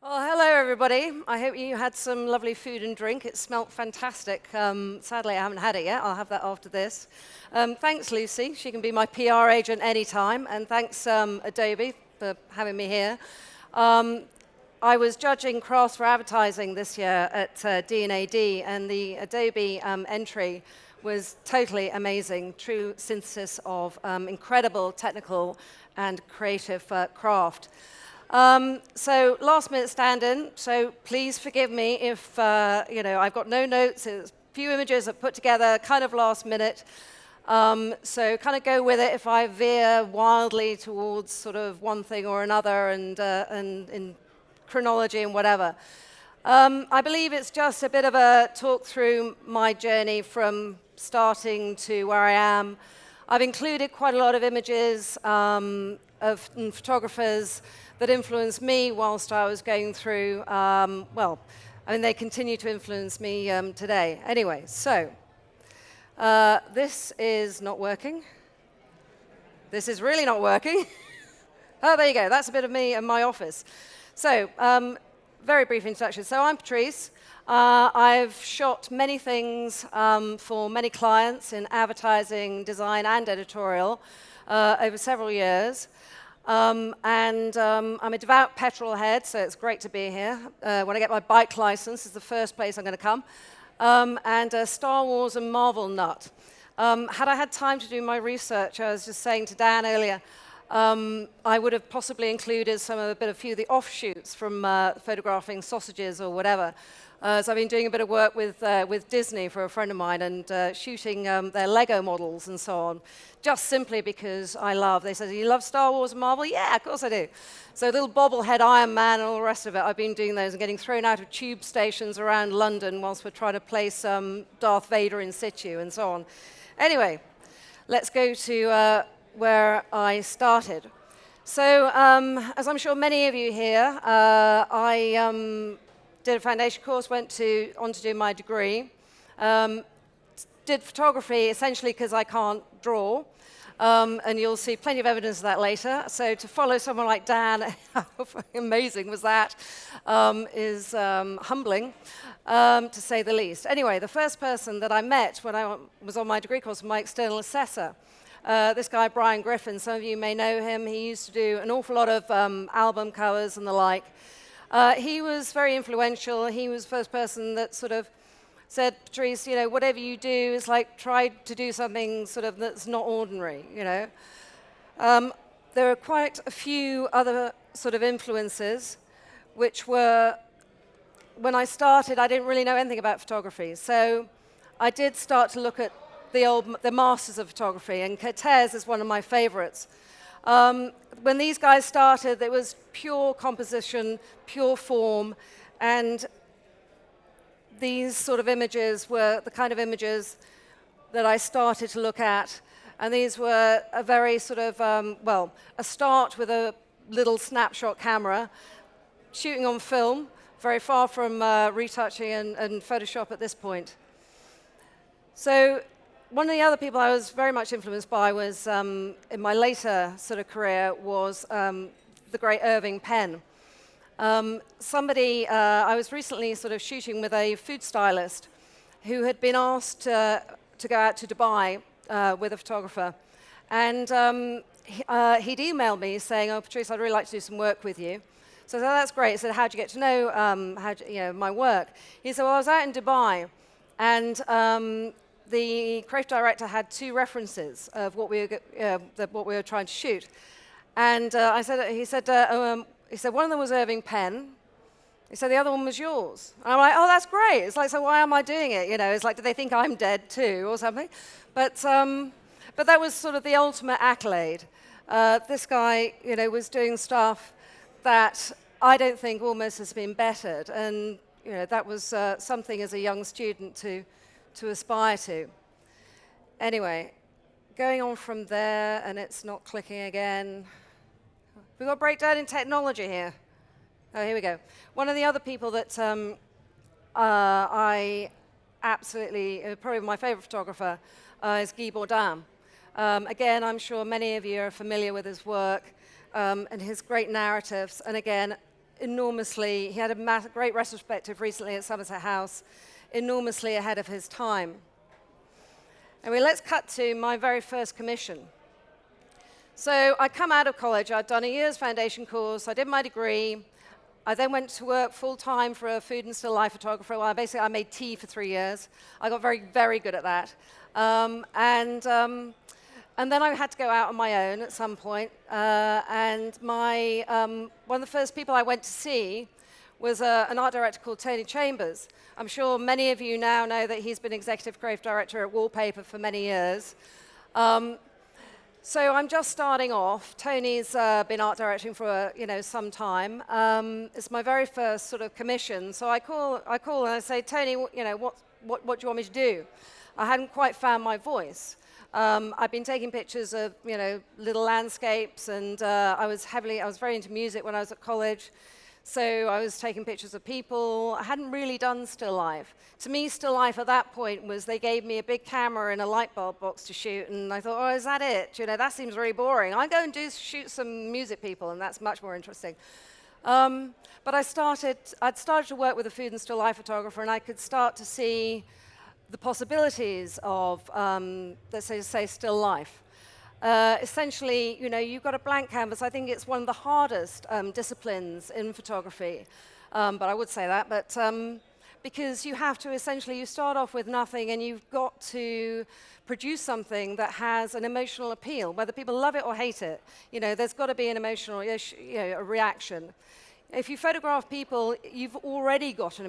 Well, hello everybody. I hope you had some lovely food and drink. It smelt fantastic. Sadly, I haven't had it yet. I'll have that after this. Thanks, Lucy. She can be my PR agent anytime. And thanks, Adobe, for having me here. I was judging crafts for advertising this year at D&AD, and the Adobe entry was totally amazing. True synthesis of incredible technical and creative craft. So last minute stand-in, so please forgive me if, I've got no notes, it's a few images I've put together kind of last minute. So kind of go with it if I veer wildly towards sort of one thing or another and in chronology and whatever. I believe it's just a bit of a talk through my journey from starting to where I am. I've included quite a lot of images of photographers that influenced me whilst I was going through, they continue to influence me today. Anyway, so this is not working. This is really not working. Oh, there you go. That's a bit of me and my office. So, very brief introduction. So I'm Patrice. I've shot many things for many clients in advertising, design, and editorial over several years. I'm a devout petrol head, so it's great to be here. When I get my bike license, it's the first place I'm going to come. And a Star Wars and Marvel nut. Had I had time to do my research, I was just saying to Dan earlier, I would have possibly included a few of the offshoots from photographing sausages or whatever. So I've been doing a bit of work with Disney for a friend of mine and shooting their Lego models and so on, just simply because they said, you love Star Wars and Marvel? Yeah, of course I do. So little bobblehead Iron Man and all the rest of it, I've been doing those and getting thrown out of tube stations around London whilst we're trying to place Darth Vader in situ and so on. Anyway, let's go to where I started. So, as I'm sure many of you here, I did a foundation course, went on to do my degree. Did photography essentially because I can't draw, and you'll see plenty of evidence of that later. So to follow someone like Dan, how amazing was that, is humbling, to say the least. Anyway, the first person that I met when I was on my degree course was my external assessor. This guy, Griffin, some of you may know him. He used to do an awful lot of album covers and the like. He was very influential. He was the first person that sort of said, Patrice, whatever you do is like try to do something sort of that's not ordinary, There are quite a few other sort of influences, which were, when I started, I didn't really know anything about photography. So I did start to look at the masters of photography, and Cortez is one of my favorites. When these guys started, it was pure composition, pure form, and these sort of images were the kind of images that I started to look at. And these were a very sort of, a start with a little snapshot camera, shooting on film, very far from retouching and Photoshop at this point. So one of the other people I was very much influenced by was, in my later sort of career, was the great Irving Penn. I was recently sort of shooting with a food stylist who had been asked to go out to Dubai with a photographer. And he'd emailed me saying, oh, Patrice, I'd really like to do some work with you. So I said, oh, that's great. He said, how'd you get to know my work? He said, well, I was out in Dubai, and the creative director had two references of what we were trying to shoot. And he said, one of them was Irving Penn. He said, the other one was yours. And I'm like, oh, that's great. It's like, so why am I doing it? It's like, do they think I'm dead too or something? But that was sort of the ultimate accolade. This guy, was doing stuff that I don't think almost has been bettered. And, that was something as a young student to aspire to. Anyway, going on from there, and it's not clicking again. We've got a breakdown in technology here. Oh, here we go. One of the other people that I absolutely, probably my favorite photographer, is Guy Bourdin. Again, I'm sure many of you are familiar with his work and his great narratives. And again, enormously, he had a great retrospective recently at Somerset House, enormously ahead of his time. Anyway, let's cut to my very first commission. So I come out of college, I'd done a year's foundation course, I did my degree, I then went to work full-time for a food and still life photographer. Well, basically, I made tea for 3 years. I got very, very good at that. And then I had to go out on my own at some point. And one of the first people I went to see was an art director called Tony Chambers. I'm sure many of you now know that he's been executive creative director at Wallpaper for many years. So I'm just starting off. Tony's been art directing for some time. It's my very first sort of commission. So I call and I say, Tony, what do you want me to do? I hadn't quite found my voice. I've been taking pictures of little landscapes, and I was very into music when I was at college. So I was taking pictures of people. I hadn't really done still life. To me, still life at that point was they gave me a big camera and a light bulb box to shoot, and I thought, oh, is that it? That seems very boring. I'll go and shoot some music people, and that's much more interesting. But I'd started to work with a food and still life photographer, and I could start to see the possibilities of, let's say still life. Essentially, you've got a blank canvas. I think it's one of the hardest disciplines in photography, but I would say that. But because you have to you start off with nothing, and you've got to produce something that has an emotional appeal, whether people love it or hate it. There's got to be an emotional, a reaction. If you photograph people, you've already got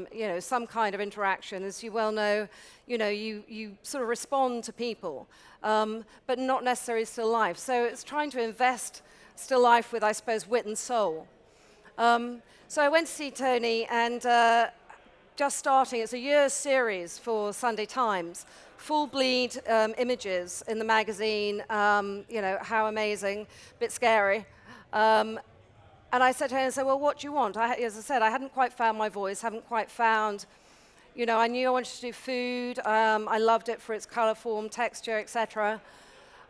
some kind of interaction. As you well know, you sort of respond to people, but not necessarily still life. So it's trying to invest still life with, I suppose, wit and soul. So I went to see Tony, and just starting, it's a year's series for Sunday Times, full bleed images in the magazine. How amazing, bit scary. And I said to him, well, what do you want? As I said, I hadn't quite found my voice, haven't quite found, I knew I wanted to do food. I loved it for its color, form, texture, etc.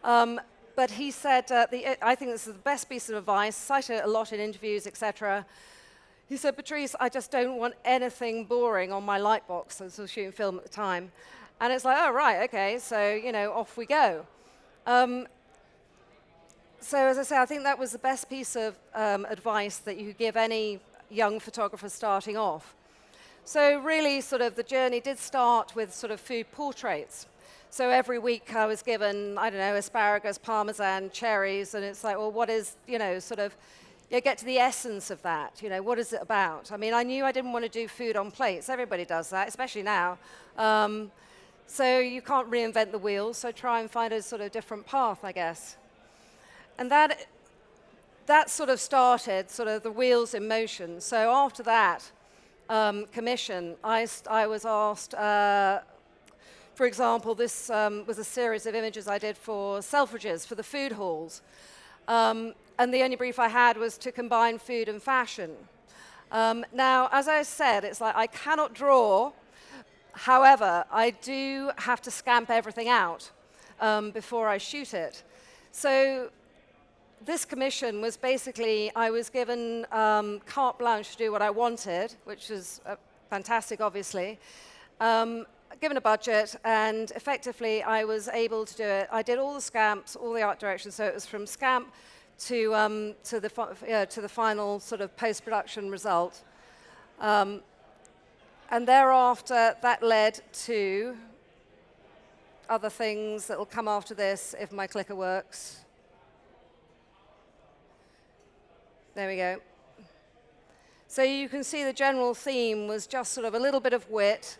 But he said, I think this is the best piece of advice, cited it a lot in interviews, etc. He said, Patrice, I just don't want anything boring on my light box. I was shooting film at the time. And it's like, oh, right, okay, so, off we go. So as I say, I think that was the best piece of advice that you could give any young photographer starting off. So really sort of the journey did start with sort of food portraits. So every week I was given, I don't know, asparagus, parmesan, cherries, and it's like, well, what is, get to the essence of that. What is it about? I mean, I knew I didn't want to do food on plates. Everybody does that, especially now. So you can't reinvent the wheel, so try and find a sort of different path, I guess. And that sort of started sort of the wheels in motion. So after that commission, I was asked, for example, this was a series of images I did for Selfridges, for the food halls. And the only brief I had was to combine food and fashion. Now, as I said, it's like I cannot draw. However, I do have to scamp everything out before I shoot it. So this commission was basically, I was given carte blanche to do what I wanted, which was fantastic, obviously. Given a budget, and effectively I was able to do it. I did all the scamps, all the art direction, so it was from scamp to the final sort of post-production result. And thereafter, that led to other things that will come after this if my clicker works. There we go. So you can see the general theme was just sort of a little bit of wit,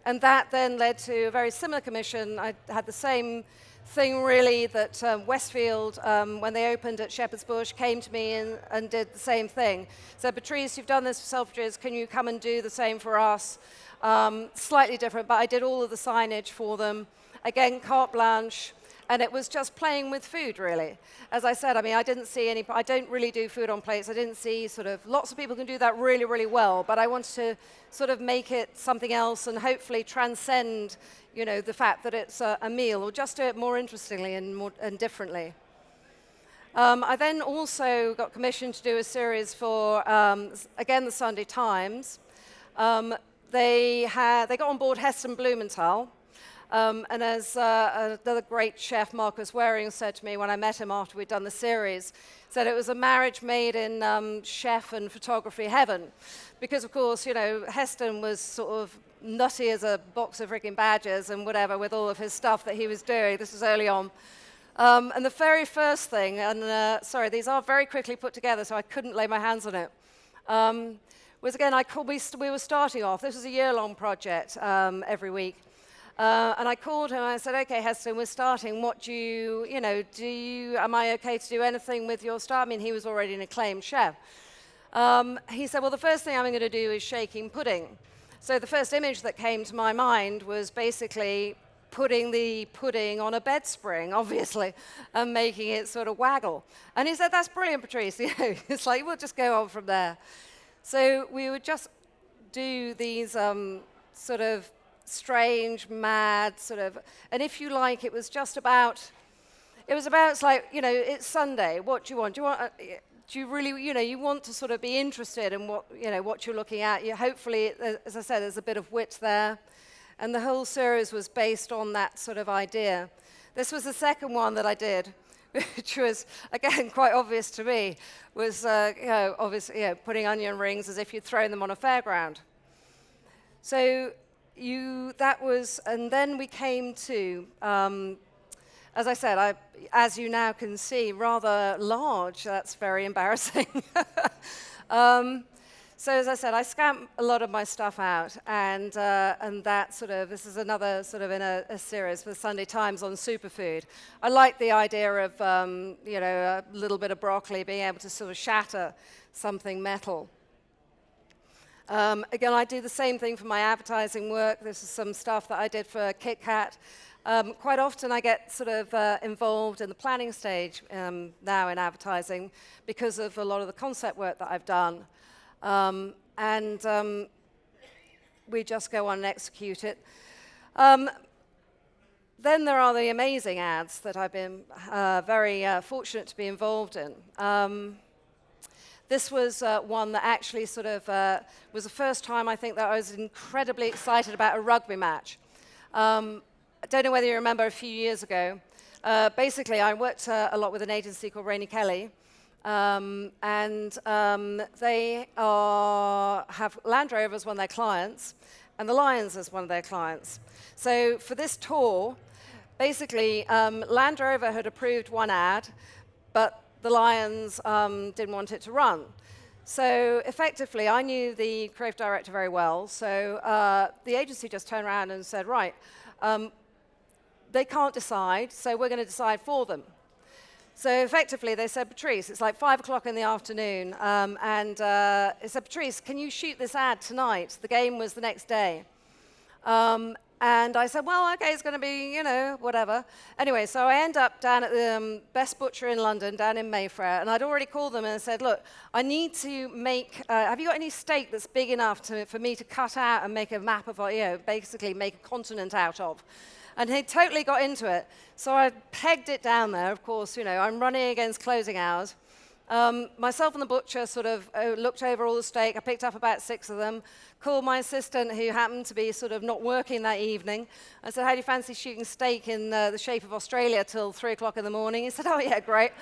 and that then led to a very similar commission. I had the same thing, really, that Westfield, when they opened at Shepherd's Bush, came to me and did the same thing. So, Patrice, you've done this for Selfridges, can you come and do the same for us? Slightly different, but I did all of the signage for them. Again, carte blanche. And it was just playing with food, really. As I said, I mean, I don't really do food on plates. I didn't see lots of people can do that really, really well, but I wanted to sort of make it something else and hopefully transcend, the fact that it's a meal, or just do it more interestingly and differently. I then also got commissioned to do a series for, again, the Sunday Times. They got on board Heston Blumenthal, and as another great chef, Marcus Waring, said to me when I met him after we'd done the series, said it was a marriage made in chef and photography heaven. Because, of course, you know, Heston was sort of nutty as a box of freaking badgers and whatever with all of his stuff that he was doing. This was early on. And the very first thing, and sorry, these are very quickly put together, so I couldn't lay my hands on it, was again, we were starting off. This was a year-long project every week. And I called him and I said, okay, Heston, we're starting. What do you, am I okay to do anything with your staff? I mean, he was already an acclaimed chef. He said, well, the first thing I'm going to do is shaking pudding. So the first image that came to my mind was basically putting the pudding on a bed spring, obviously, and making it sort of waggle. And he said, that's brilliant, Patrice. You know, it's like, we'll just go on from there. So we would just do these sort of strange, mad sort of, and if you like, it was about, it's like, you know, it's Sunday, what do you want? Do you really, you know, you want to sort of be interested in what, you know, what you're looking at. Hopefully, as I said, there's a bit of wit there. And the whole series was based on that sort of idea. This was the second one that I did, which was, again, quite obvious to me, was, obviously, putting onion rings as if you'd thrown them on a fairground. So that was, and then we came to, as I said, as you now can see, rather large. That's very embarrassing. So as I said, I scamped a lot of my stuff out, and that sort of, this is another sort of in a series for the Sunday Times on superfood. I like the idea of, a little bit of broccoli being able to sort of shatter something metal. Again, I do the same thing for my advertising work. This is some stuff that I did for Kit Kat. Quite often I get sort of involved in the planning stage now in advertising because of a lot of the concept work that I've done. We just go on and execute it. Then there are the amazing ads that I've been very fortunate to be involved in. This was one that actually sort of was the first time I think that I was incredibly excited about a rugby match. I don't know whether you remember a few years ago. Basically, I worked a lot with an agency called Rainey Kelly, they have Land Rover as one of their clients, and the Lions as one of their clients. So for this tour, basically, Land Rover had approved one ad, but the Lions didn't want it to run. So effectively, I knew the creative director very well, so the agency just turned around and said, right, they can't decide, so we're going to decide for them. So effectively, they said, Patrice, it's like 5 o'clock in the afternoon, they said, Patrice, can you shoot this ad tonight? The game was the next day. And I said, well, okay, it's going to be, you know, whatever. Anyway, so I end up down at the best butcher in London, down in Mayfair, and I'd already called them and said, look, I need to make, have you got any steak that's big enough for me to cut out and make a map of, basically make a continent out of? And he totally got into it. So I pegged it down there. Of course, I'm running against closing hours. Myself and the butcher sort of looked over all the steak. I picked up about 6 of them, called my assistant, who happened to be sort of not working that evening. I said, how do you fancy shooting steak in the shape of Australia till 3 o'clock in the morning? He said, oh, yeah, great.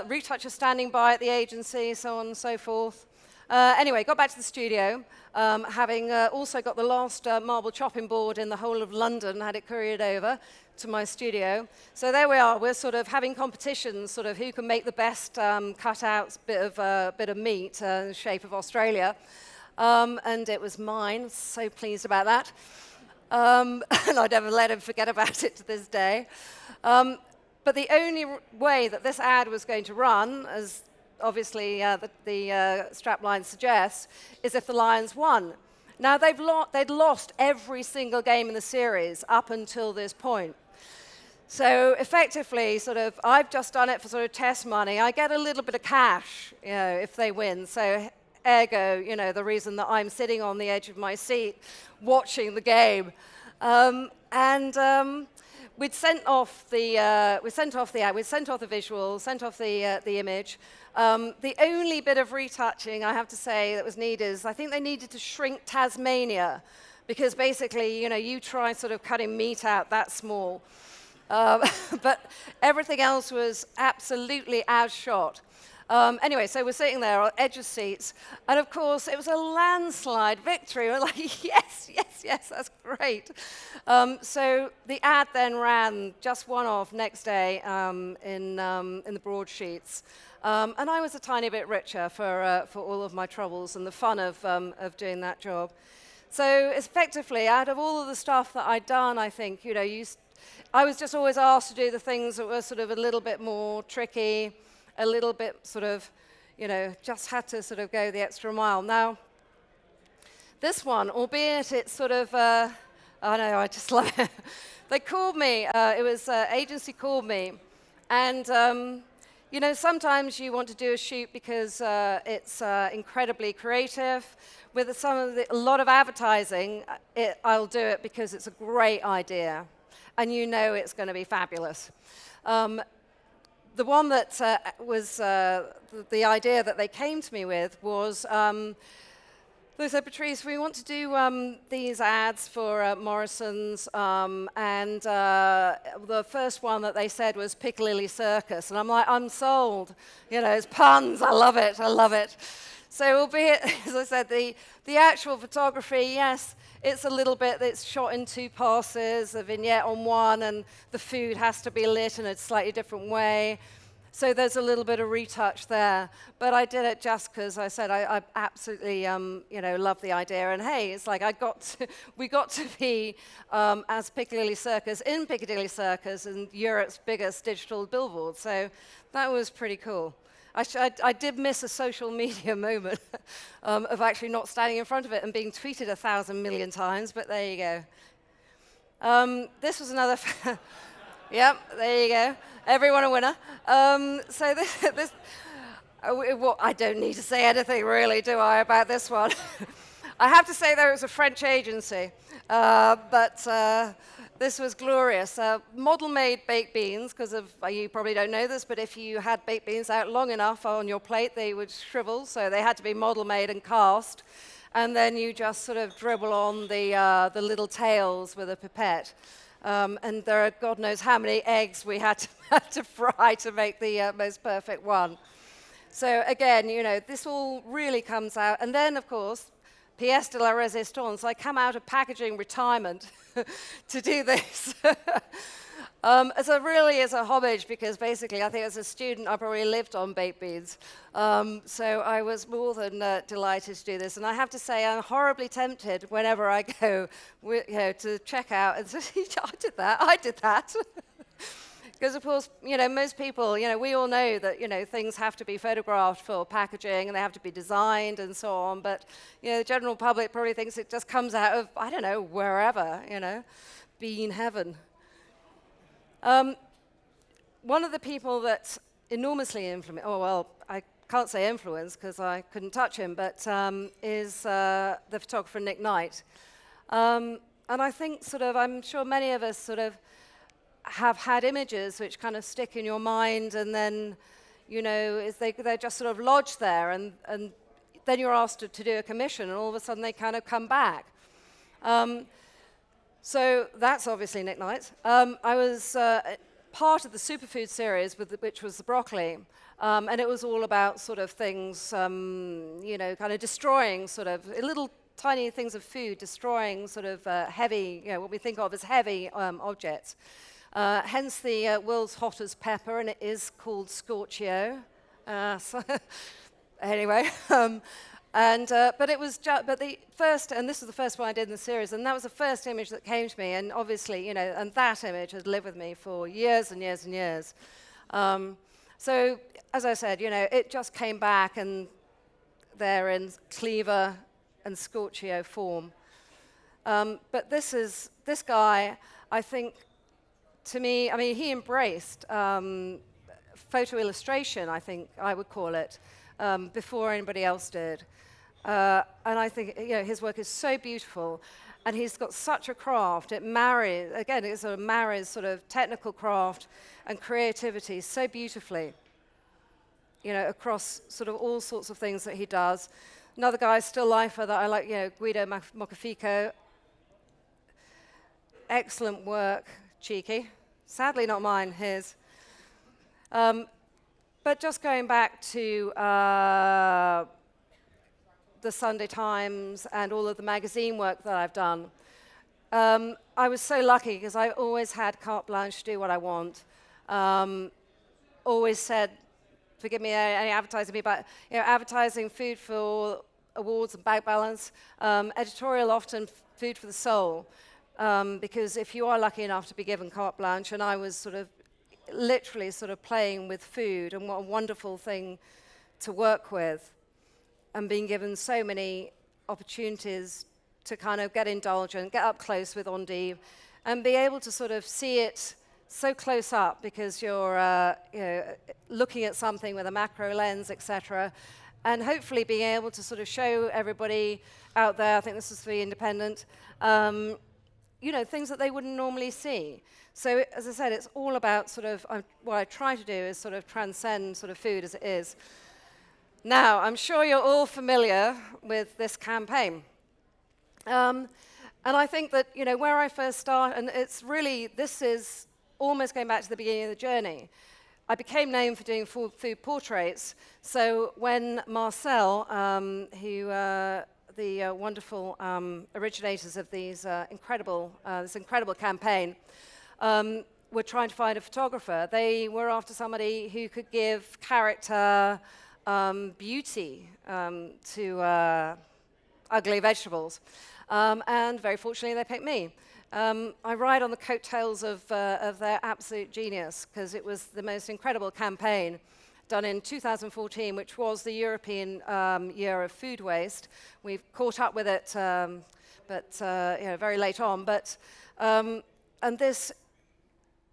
Retoucher standing by at the agency, so on and so forth. Anyway, got back to the studio, having also got the last marble chopping board in the whole of London, had it couriered over to my studio. So there we are. We're sort of having competitions, sort of who can make the best cutouts bit of meat in the shape of Australia. And it was mine. So pleased about that. And I'd never let him forget about it to this day. But the only way that this ad was going to run, as obviously the strapline suggests, is if the Lions won. Now, they'd lost every single game in the series up until this point. So effectively, sort of, I've just done it for sort of test money. I get a little bit of cash, if they win. So ergo, the reason that I'm sitting on the edge of my seat watching the game. we'd sent off the ad, we'd sent off the visual, sent off the image. The only bit of retouching I have to say that was needed is I think they needed to shrink Tasmania, because basically, you try sort of cutting meat out that small. But everything else was absolutely as shot. Anyway, so we're sitting there on edge of seats, and of course, it was a landslide victory. We're like, yes, yes, yes, that's great. So the ad then ran just one off next day in the broadsheets. And I was a tiny bit richer for all of my troubles and the fun of doing that job. So effectively, out of all of the stuff that I'd done, I think, I was just always asked to do the things that were sort of a little bit more tricky, a little bit sort of, just had to sort of go the extra mile. Now, this one, albeit it's sort of, I know, I just love it. They called me, agency called me, and, sometimes you want to do a shoot because it's incredibly creative. With a lot of advertising, I'll do it because it's a great idea, and it's going to be fabulous. The one that was the idea that they came to me with was, they said, Patrice, we want to do these ads for Morrisons, and the first one that they said was Piccadilly Circus, and I'm like, I'm sold. It's puns, I love it, I love it. So albeit, as I said, the actual photography, yes, it's a little bit, it's shot in 2 passes, a vignette on one, and the food has to be lit in a slightly different way. So there's a little bit of retouch there. But I did it just because I said I absolutely, love the idea. And hey, it's like we got to be as Piccadilly Circus in Piccadilly Circus and Europe's biggest digital billboard. So that was pretty cool. I did miss a social media moment of actually not standing in front of it and being tweeted 1,000 million times, but there you go. This was another, yep, there you go. Everyone a winner. So this I don't need to say anything really, do I, about this one? I have to say, though, it was a French agency, but this was glorious. Model-made baked beans, because you probably don't know this, but if you had baked beans out long enough on your plate, they would shrivel, so they had to be model-made and cast. And then you just sort of dribble on the little tails with a pipette. And there are God knows how many eggs we had to fry to make the most perfect one. So again, this all really comes out. And then, of course, pièce de la résistance, I come out of packaging retirement to do this. As a homage, because basically I think as a student I probably lived on baked beans. So I was more than delighted to do this. And I have to say I'm horribly tempted whenever I go to check out and say, I did that. Because, of course, most people, we all know that, things have to be photographed for packaging and they have to be designed and so on. But, the general public probably thinks it just comes out of, I don't know, wherever, bean heaven. One of the people that enormously I can't say influenced because I couldn't touch him, but is the photographer Nick Knight. And I think I'm sure many of us have had images which kind of stick in your mind, and then, they're just sort of lodged there, and then you're asked to do a commission, and all of a sudden they kind of come back. So that's obviously Nick Knight. I was part of the superfood series, which was the broccoli, and it was all about things, kind of destroying little tiny things of food, destroying heavy, what we think of as heavy objects. Hence the world's hottest pepper, and it is called Scorchio. Anyway. But it was but the first, and this was the first one I did in the series, and that was the first image that came to me, and obviously, and that image has lived with me for years and years and years. So, as I said, it just came back, and they're in cleaver and Scorchio form. But this guy, I think, to me, he embraced photo illustration, I think I would call it, before anybody else did. And I think his work is so beautiful. And he's got such a craft. It marries, again, it sort of marries sort of technical craft and creativity so beautifully, across sort of all sorts of things that he does. Another guy, still lifer, that I like, Guido Mocafico. Excellent work, cheeky. Sadly not mine, his. But just going back to the Sunday Times and all of the magazine work that I've done, I was so lucky because I always had carte blanche to do what I want. Always said, forgive me, any advertising me, but advertising food for awards and bank balance, editorial often food for the soul, because if you are lucky enough to be given carte blanche, and I was sort of literally sort of playing with food, and what a wonderful thing to work with, and being given so many opportunities to kind of get indulgent, get up close with endive, and be able to sort of see it so close up because you're looking at something with a macro lens, etc., and hopefully being able to sort of show everybody out there, I think this is for the independent, things that they wouldn't normally see. So as I said, it's all about sort of, what I try to do is sort of transcend sort of food as it is. Now, I'm sure you're all familiar with this campaign. And I think that, where I first started, and it's really, this is almost going back to the beginning of the journey. I became known for doing food portraits. So when Marcel, the wonderful originators of this incredible campaign, were trying to find a photographer, they were after somebody who could give character, beauty to ugly vegetables. And very fortunately, they picked me. I ride on the coattails of their absolute genius, because it was the most incredible campaign done in 2014, which was the European Year of Food Waste. We've caught up with it, but very late on. But and this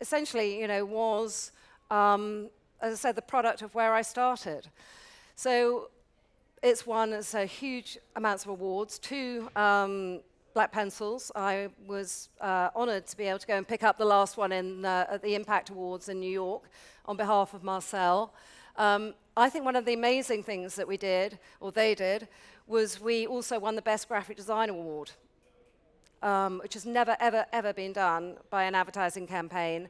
essentially, was, as I said, the product of where I started. So it's won huge amounts of awards. 2 black pencils. I was honored to be able to go and pick up the last one at the Impact Awards in New York on behalf of Marcel. I think one of the amazing things that we did, or they did, was we also won the Best Graphic Design Award, which has never, ever, ever been done by an advertising campaign.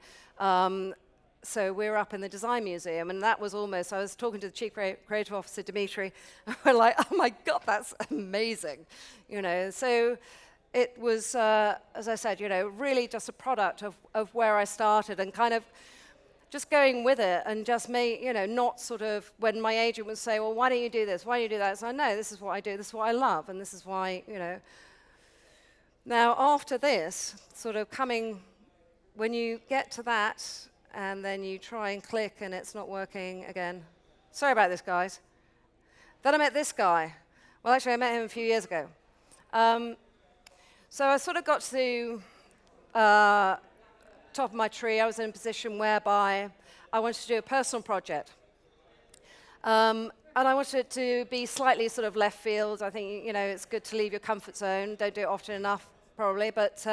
So we're up in the Design Museum, and that was almost, I was talking to the Chief Creative Officer, Dimitri, and we're like, oh my God, that's amazing. So it was, as I said, really just a product of where I started, and kind of just going with it, and just not sort of, when my agent would say, well, why don't you do this? Why don't you do that? So I know, this is what I do, this is what I love, and this is why, Now, after this, sort of when you get to that, and then you try and click, and it's not working again. Sorry about this, guys. Then I met this guy. Well, actually, I met him a few years ago. So I sort of got to top of my tree. I was in a position whereby I wanted to do a personal project. And I wanted it to be slightly sort of left field. I think, it's good to leave your comfort zone. Don't do it often enough, probably. But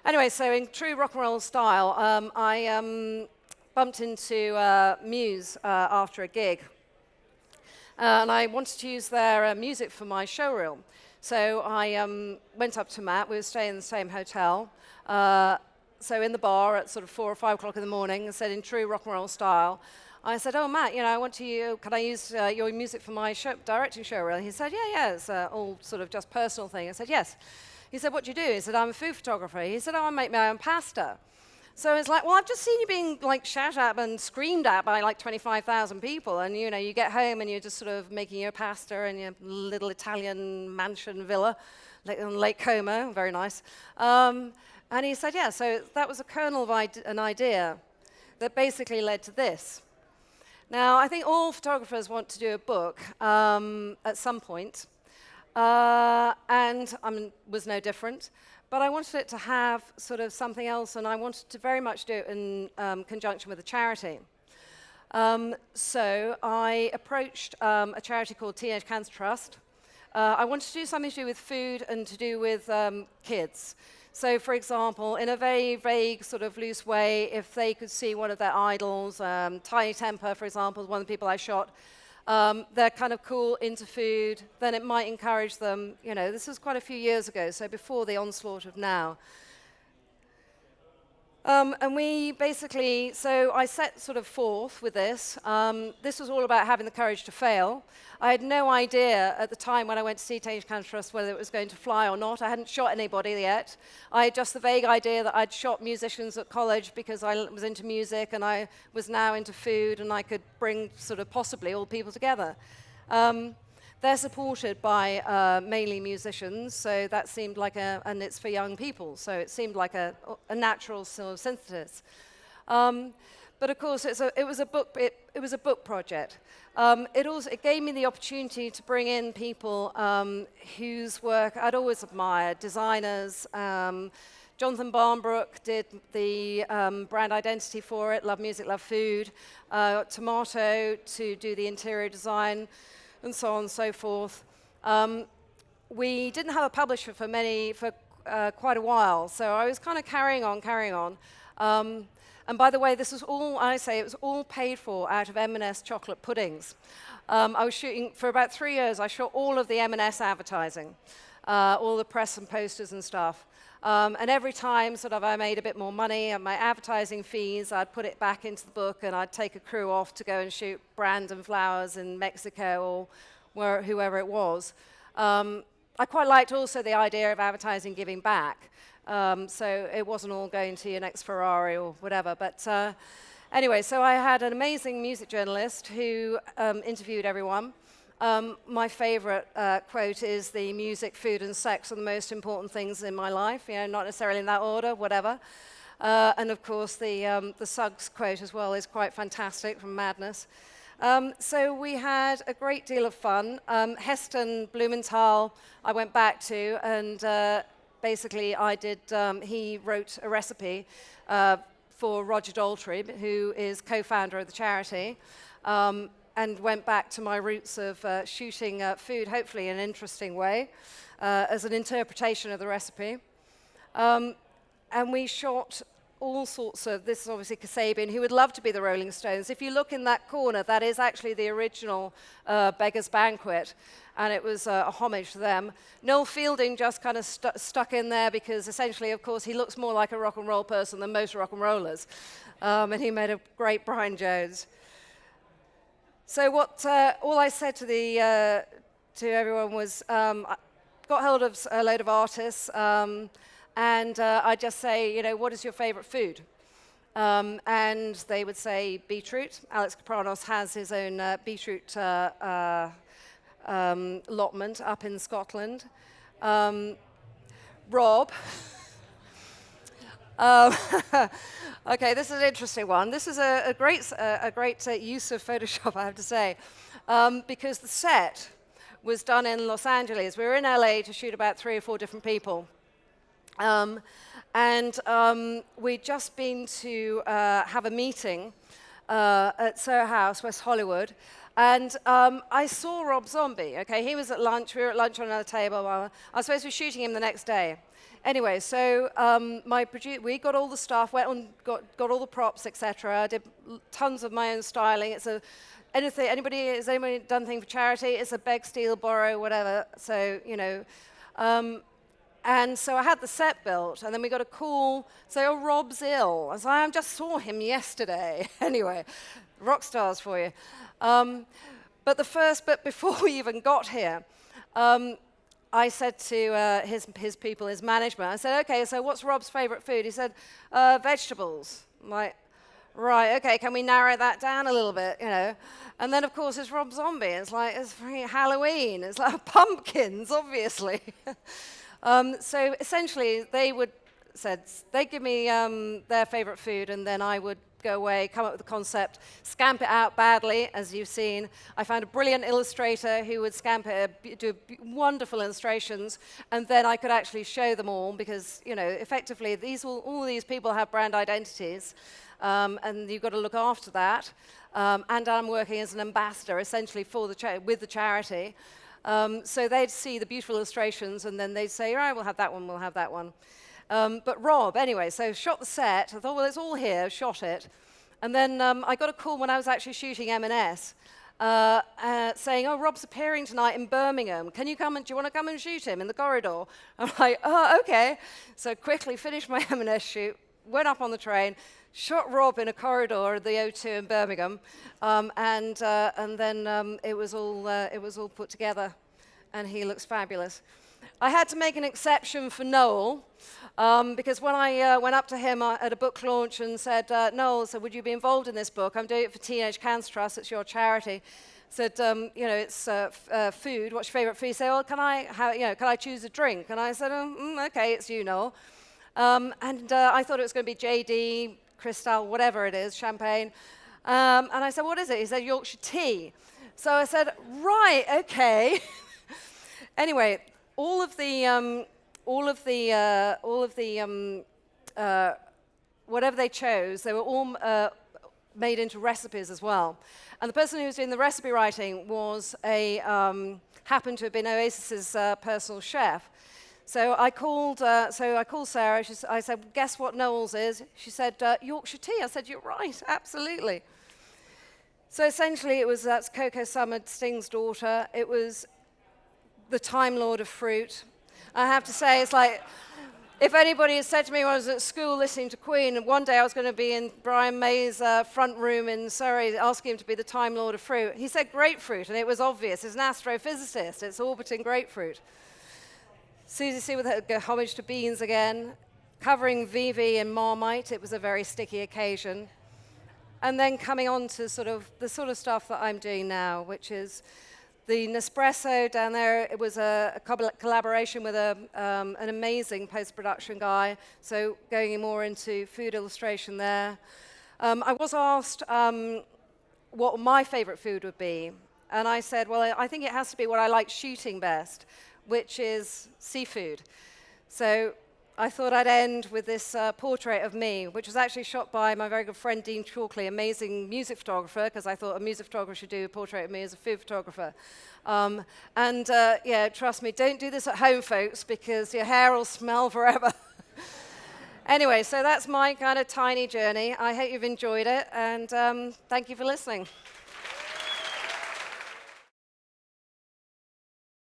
anyway, so in true rock and roll style, I bumped into Muse after a gig. And I wanted to use their music for my showreel. So I went up to Matt. We were staying in the same hotel. So in the bar at sort of 4 or 5 o'clock in the morning, I said in true rock and roll style, I said, oh, Matt, can I use your music for my directing showreel? He said, yeah, it's all sort of just personal thing. I said, yes. He said, what do you do? He said, I'm a food photographer. He said, oh, I make my own pasta. So I was like, well, I've just seen you being shouted at and screamed at by 25,000 people, and you get home and you're just sort of making your pasta in your little Italian mansion villa on Lake Como, very nice. And he said, yeah, so that was a kernel of an idea that basically led to this. Now, I think all photographers want to do a book at some point, and I was no different. But I wanted it to have sort of something else, and I wanted to very much do it in conjunction with a charity. So I approached a charity called Teenage Cancer Trust, I wanted to do something to do with food and to do with kids. So, for example, in a very vague, sort of loose way, if they could see one of their idols, Tiny Temper, for example, is one of the people I shot, they're kind of cool, into food, then it might encourage them. You know, this was quite a few years ago, so before the onslaught of now. And we basically, so I set sort of forth with this. This was all about having the courage to fail. I had no idea at the time when I went to see Teenage Cancer Trust whether it was going to fly or not. I hadn't shot anybody yet. I had just the vague idea that I'd shot musicians at college because I was into music and I was now into food and I could bring sort of possibly all people together. They're supported by mainly musicians, so that seemed like and it's for young people, so it seemed like a natural sort of synthesis. But of course, it was a book project. It gave me the opportunity to bring in people whose work I'd always admired, designers. Jonathan Barnbrook did the brand identity for it, Love Music, Love Food. Tomato to do the interior design, and so on and so forth. We didn't have a publisher for quite a while, so I was kind of carrying on. And by the way, this was all, it was all paid for out of M&S chocolate puddings. I was shooting, for about 3 years, I shot all of the M&S advertising, all the press and posters and stuff. And every time sort of I made a bit more money and my advertising fees, I'd put it back into the book and I'd take a crew off to go and shoot Brandon Flowers in Mexico or whoever it was. I quite liked also the idea of advertising giving back. So it wasn't all going to your next Ferrari or whatever. But anyway, so I had an amazing music journalist who interviewed everyone. My favorite quote is the music, food, and sex are the most important things in my life. You know, not necessarily in that order, whatever. And of course, the Suggs quote as well is quite fantastic from Madness. So we had a great deal of fun. Heston Blumenthal I went back to, and basically he wrote a recipe for Roger Daltrey, who is co-founder of the charity. And went back to my roots of shooting food, hopefully in an interesting way, as an interpretation of the recipe. And we shot all sorts of, this is obviously Kasabian, who would love to be the Rolling Stones. If you look in that corner, that is actually the original Beggar's Banquet, and it was a homage to them. Noel Fielding just kind of stuck in there because essentially, of course, he looks more like a rock and roll person than most rock and rollers. And he made a great Brian Jones. So all I said to everyone was, I got hold of a load of artists, and I just say, you know, what is your favorite food? And they would say beetroot. Alex Kapranos has his own beetroot allotment up in Scotland. Rob. Okay, this is an interesting one. This is a great use of Photoshop, I have to say, because the set was done in Los Angeles. We were in LA to shoot about 3 or 4 different people. We'd just been to have a meeting at Soho House, West Hollywood, and I saw Rob Zombie. Okay, he was at lunch. We were at lunch on another table. I was supposed to be shooting him the next day. Anyway, so we got all the stuff, went on, got all the props, etc. I did tons of my own styling. Has anybody done anything for charity? It's a beg, steal, borrow, whatever. So, you know. And so I had the set built, and then we got a call, say, oh, Rob's ill. I was like, I just saw him yesterday. Anyway, rock stars for you. But before we even got here, I said to his people, his management, I said, okay, so what's Rob's favorite food? He said, vegetables. I'm like, right, okay, can we narrow that down a little bit, you know? And then, of course, it's Rob Zombie. It's like, it's Halloween. It's like pumpkins, obviously. So essentially, they'd give me their favorite food, and then I would go away, come up with a concept, scamp it out badly, as you've seen. I found a brilliant illustrator who would scamp it, do wonderful illustrations, and then I could actually show them all because, you know, effectively, all these people have brand identities, and you've got to look after that. And I'm working as an ambassador, essentially, with the charity. So they'd see the beautiful illustrations, and then they'd say, all right, we'll have that one, we'll have that one. But Rob, anyway, so shot the set. I thought, well, it's all here, shot it. And then I got a call when I was actually shooting M&S saying, oh, Rob's appearing tonight in Birmingham. Can you come and, do you want to come and shoot him in the corridor? I'm like, oh, okay. So quickly finished my M&S shoot, went up on the train, shot Rob in a corridor at the O2 in Birmingham, and then it was all put together, and he looks fabulous. I had to make an exception for Noel, because when I went up to him at a book launch and said, Noel, so would you be involved in this book? I'm doing it for Teenage Cancer Trust, it's your charity. Said, you know, it's food, what's your favorite food? He said, well, can I choose a drink? And I said, okay, it's you, Noel. And I thought it was going to be JD, Cristal, whatever it is, champagne. And I said, what is it? He said, Yorkshire tea. So I said, right, okay. Anyway, whatever they chose, they were all made into recipes as well. And the person who was doing the recipe writing was happened to have been Oasis's personal chef. So I called Sarah. I said, guess what Noel's is? She said, Yorkshire tea. I said, you're right, absolutely. So essentially, that's Coco Summer, Sting's daughter. It was the Time Lord of fruit. I have to say, it's like, if anybody had said to me when I was at school listening to Queen, and one day I was going to be in Brian May's front room in Surrey asking him to be the Time Lord of fruit, he said grapefruit, and it was obvious. He's an astrophysicist. It's orbiting grapefruit. Susie C with her homage to beans again, covering Vivi in Marmite. It was a very sticky occasion. And then coming on to the sort of stuff that I'm doing now, which is the Nespresso down there. It was a collaboration with an amazing post-production guy, so going more into food illustration there. I was asked what my favorite food would be, and I said, well, I think it has to be what I like shooting best, which is seafood. So I thought I'd end with this portrait of me, which was actually shot by my very good friend Dean Chalkley, amazing music photographer, because I thought a music photographer should do a portrait of me as a food photographer. Yeah, trust me, don't do this at home, folks, because your hair will smell forever. Anyway, so that's my kind of tiny journey. I hope you've enjoyed it, and thank you for listening.